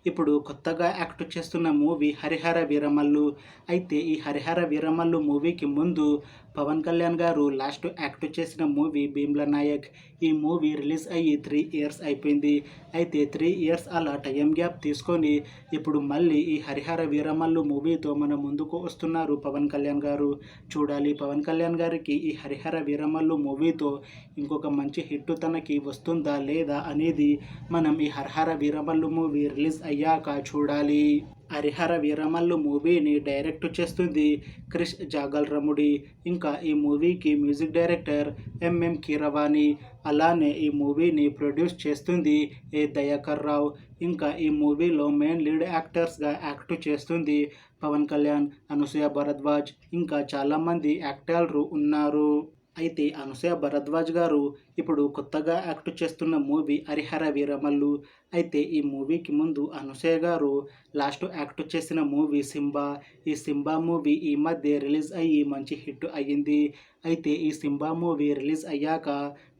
ఇప్పుడు కొత్తగా యాక్ట్ చేస్తున్న మూవీ 'హరిహర వీరమల్లు'. అయితే ఈ 'హరిహర వీరమల్లు' మూవీకి ముందు పవన్ కళ్యాణ్ గారు లాస్ట్ యాక్ట్ చేసిన మూవీ 'భీమ్లా నాయక్'. ఈ మూవీ రిలీజ్ అయ్యి 3 ఇయర్స్ అయిపోయింది. అయితే 3 ఇయర్స్ అలా టైం గ్యాప్ తీసుకొని ఇప్పుడు మళ్ళీ ఈ 'హరిహర వీరమల్లు' మూవీతో మన ముందుకు వస్తున్నారు పవన్ కళ్యాణ్ గారు. చూడాలి పవన్ కళ్యాణ్ గారికి ఈ 'హరిహర వీరమల్లు' మూవీతో ఇంకొక మంచి హిట్ తనకి వస్తుందా లేదా అనేది మనం ఈ 'హరిహర వీరమల్లు' మూవీ రిలీజ్ అయ్యాక చూడాలి. 'హరిహర వీరమల్లు' మూవీని డైరెక్ట్ చేస్తుంది క్రిష్ జాగల్రముడి. ఇంకా ఈ మూవీకి మ్యూజిక్ డైరెక్టర్ ఎంఎం కీరవాణి. అలానే ఈ మూవీని ప్రొడ్యూస్ చేస్తుంది ఏ దయాకర్ రావు. ఇంకా ఈ మూవీలో మెయిన్ లీడ్ యాక్టర్స్గా యాక్ట్ చేస్తుంది పవన్ కళ్యాణ్, అనసూయ భరద్వాజ్, ఇంకా చాలామంది యాక్టర్లు ఉన్నారు. అయితే అనసూయ భరద్వాజ్ గారు ఇప్పుడు కొత్తగా యాక్ట్ చేస్తున్న మూవీ 'హరిహర వీరమల్లు'. అయితే ఈ మూవీకి ముందు అనసూయ గారు లాస్ట్ యాక్ట్ చేసిన మూవీ 'సింబా'. ఈ 'సింబా' మూవీ ఈ మధ్య రిలీజ్ అయ్యి మంచి హిట్ అయ్యింది. అయితే ఈ 'సింబా' మూవీ రిలీజ్ అయ్యాక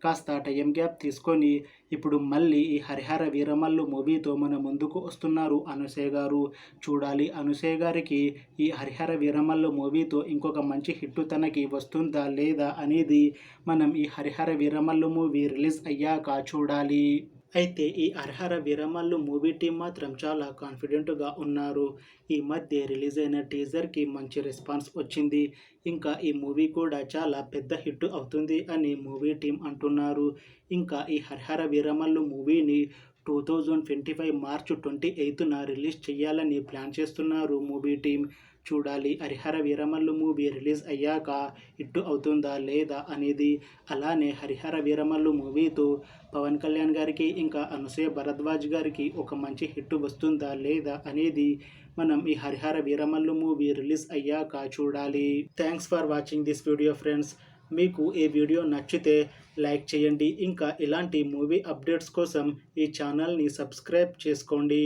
కాస్త టైం గ్యాప్ తీసుకొని ఇప్పుడు మళ్ళీ ఈ 'హరిహర వీరమల్లు' మూవీతో మన ముందుకు వస్తున్నారు అనసూయ గారు. చూడాలి అనసూయ గారికి ఈ 'హరిహర వీరమల్లు' మూవీతో ఇంకొక మంచి హిట్ తనకి వస్తుందా లేదా అనేది మనం ఈ 'హరిహర వీరమల్లు' మూవీ రిలీజ్ అయ్యాక చూడాలి. అయితే ఈ 'హరిహర వీరమల్లు' మూవీ టీం మాత్రం చాలా కాన్ఫిడెంట్‌గా ఉన్నారు. ఈ మధ్య రిలీజ్ అయిన టీజర్‌కి మంచి రెస్పాన్స్ వచ్చింది. ఇంకా ఈ మూవీ కూడా చాలా పెద్ద హిట్ అవుతుంది అని మూవీ టీం అంటున్నారు. ఇంకా ఈ 'హరిహర వీరమల్లు' మూవీని 2025 మార్చ్ 28న రిలీజ్ చేయాలని ప్లాన్ చేస్తున్నారు మూవీ టీం. చూడాలి 'హరిహర వీరమల్లు' మూవీ రిలీజ్ అయ్యాక హిట్ అవుతుందా లేదా అనేది. అలానే 'హరిహర వీరమల్లు' మూవీతో పవన్ కళ్యాణ్ గారికి ఇంకా అనసూయ భరద్వాజ్ గారికి ఒక మంచి హిట్ వస్తుందా లేదా అనేది మనం ఈ 'హరిహర వీరమల్లు' మూవీ రిలీజ్ అయ్యాక చూడాలి. Thanks for watching this video friends. మీకు ఈ వీడియో నచ్చితే లైక్ చేయండి. ఇంకా ఇలాంటి మూవీ అప్డేట్స్ కోసం ఈ ఛానల్ని సబ్స్క్రైబ్ చేసుకోండి.